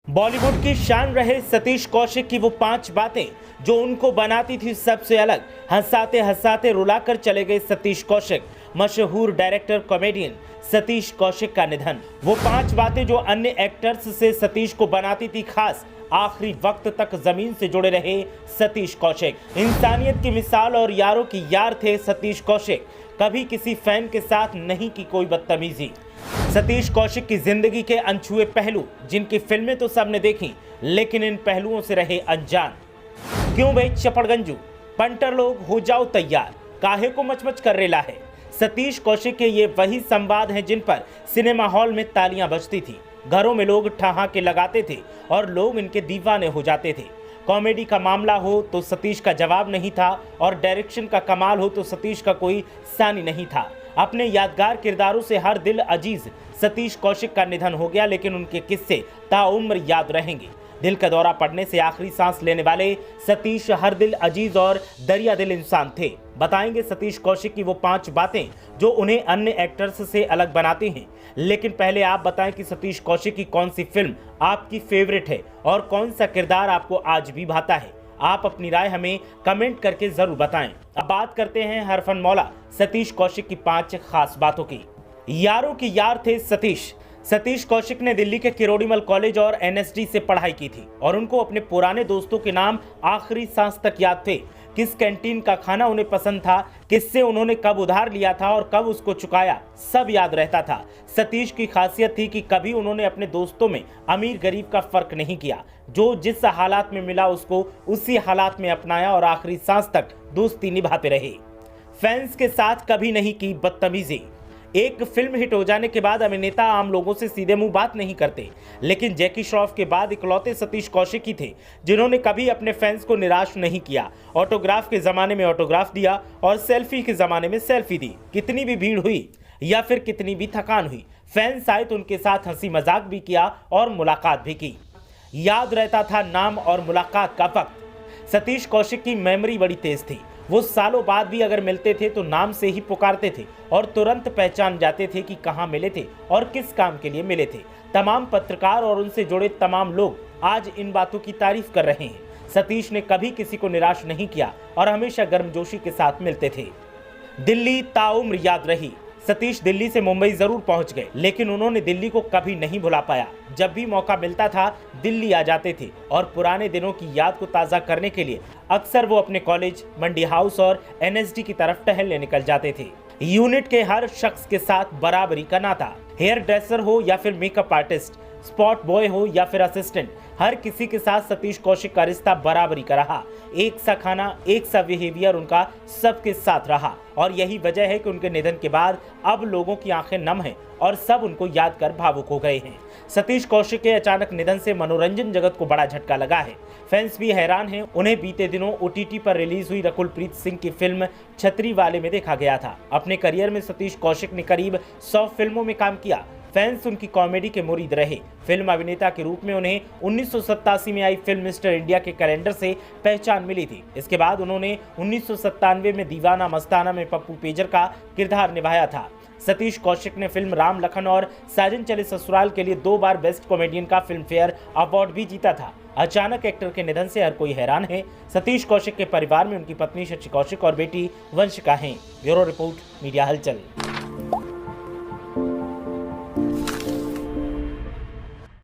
बॉलीवुड की शान रहे सतीश कौशिक की वो 5 बातें जो उनको बनाती थी सबसे अलग। हंसाते हंसाते रुलाकर चले गए सतीश कौशिक। मशहूर डायरेक्टर कॉमेडियन सतीश कौशिक का निधन। वो 5 बातें जो अन्य एक्टर्स से सतीश को बनाती थी खास। आखिरी वक्त तक जमीन से जुड़े रहे सतीश कौशिक। इंसानियत की मिसाल और यारों की यार थे सतीश कौशिक। कभी किसी फैन के साथ नहीं की कोई बदतमीजी। सतीश कौशिक की जिंदगी के अनछुए पहलू जिनकी फिल्में तो सबने देखी, लेकिन इन पहलुओं से रहे अनजान। क्यों भाई चपड़गंजू, पंटर लोग हो जाओ तैयार, काहे को मचमच कर रेला है। सतीश कौशिक के ये वही संवाद हैं जिन पर सिनेमा हॉल में तालियां बजती थी, घरों में लोग ठहाके लगाते थे और लोग इनके दीवाने हो जाते थे। कॉमेडी का मामला हो तो सतीश का जवाब नहीं था और डायरेक्शन का कमाल हो तो सतीश का कोई सानी नहीं था। अपने यादगार किरदारों से हर दिल अजीज सतीश कौशिक का निधन हो गया, लेकिन उनके किस्से ताउम्र याद रहेंगे। दिल का दौरा पड़ने से आखिरी सांस लेने वाले सतीश हर दिल अजीज और दरिया दिल इंसान थे। बताएंगे सतीश कौशिक की वो 5 बातें जो उन्हें अन्य एक्टर्स से अलग बनाती हैं। लेकिन पहले आप बताएं कि सतीश कौशिक की कौन सी फिल्म आपकी फेवरेट है और कौन सा किरदार आपको आज भी भाता है। आप अपनी राय हमें कमेंट करके जरूर बताएं। अब बात करते हैं हरफन मौला सतीश कौशिक की 5 खास बातों की। यारों की यार थे सतीश। सतीश कौशिक ने दिल्ली के किरोड़ीमल कॉलेज और एनएसडी से पढ़ाई की थी और उनको अपने पुराने दोस्तों के नाम आखिरी सांस तक याद थे। किस कैंटीन का खाना उन्हें पसंद था, किससे उन्होंने कब उधार लिया था और कब उसको चुकाया, सब याद रहता था। सतीश की खासियत थी कि कभी उन्होंने अपने दोस्तों में अमीर गरीब का फर्क नहीं किया। जो जिस हालात में मिला उसको उसी हालात में अपनाया और आखिरी सांस तक दोस्ती निभाते रहे। फैंस के साथ कभी नहीं की बदतमीजी। एक फिल्म हिट हो जाने के बाद अभिनेता आम लोगों से सीधे मुंह बात नहीं करते, लेकिन जैकी श्रॉफ के बाद इकलौते सतीश कौशिक ही थे जिन्होंने कभी अपने फैंस को निराश नहीं किया। ऑटोग्राफ के जमाने में ऑटोग्राफ दिया और सेल्फी के जमाने में सेल्फी दी। कितनी भी भीड़ हुई या फिर कितनी भी थकान हुई, फैंस आए तो उनके साथ हंसी मजाक भी किया और मुलाकात भी की। याद रहता था नाम और मुलाकात का वक्त। सतीश कौशिक की मेमोरी बड़ी तेज थी। वो सालों बाद भी अगर मिलते थे तो नाम से ही पुकारते थे और तुरंत पहचान जाते थे कि कहाँ मिले थे और किस काम के लिए मिले थे। तमाम पत्रकार और उनसे जुड़े तमाम लोग आज इन बातों की तारीफ कर रहे हैं। सतीश ने कभी किसी को निराश नहीं किया और हमेशा गर्मजोशी के साथ मिलते थे। दिल्ली ताउम्र याद रही। सतीश दिल्ली से मुंबई जरूर पहुंच गए, लेकिन उन्होंने दिल्ली को कभी नहीं भुला पाया। जब भी मौका मिलता था दिल्ली आ जाते थे और पुराने दिनों की याद को ताज़ा करने के लिए अक्सर वो अपने कॉलेज, मंडी हाउस और एनएसडी की तरफ टहलने निकल जाते थे। यूनिट के हर शख्स के साथ बराबरी का नाता, हेयर ड्रेसर हो या फिर मेकअप आर्टिस्ट, स्पॉट बॉय हो या फिर असिस्टेंट, हर किसी के साथ सतीश कौशिक का रिश्ता बराबरी का रहा। एक सा खाना, एक सा बिहेवियर उनका सबके साथ रहा और यही वजह है कि उनके निधन के बाद अब लोगों की आंखें नम हैं और सब उनको याद कर भावुक हो गए हैं। सतीश कौशिक के अचानक निधन से मनोरंजन जगत को बड़ा झटका लगा है। फैंस भी हैरान हैं। उन्हें बीते दिनों ओटीटी पर रिलीज हुई रकुलप्रीत सिंह की फिल्म छतरी वाले में देखा गया था। अपने करियर में सतीश कौशिक ने करीब 100 फिल्मों में काम किया। फैंस उनकी कॉमेडी के मुरीद रहे। फिल्म अभिनेता के रूप में उन्हें 1987 में आई फिल्म मिस्टर इंडिया के कैलेंडर से पहचान मिली थी। इसके बाद उन्होंने 1997 में दीवाना मस्ताना में पप्पू पेजर का किरदार निभाया था। सतीश कौशिक ने फिल्म राम लखन और साजन चले ससुराल के लिए 2 बार बेस्ट कॉमेडियन का फिल्म फेयर अवार्ड भी जीता था। अचानक एक्टर के निधन से हर कोई हैरान है। सतीश कौशिक के परिवार में उनकी पत्नी शशि कौशिक और बेटी वंशिका हैं। ब्यूरो रिपोर्ट, मीडिया हलचल।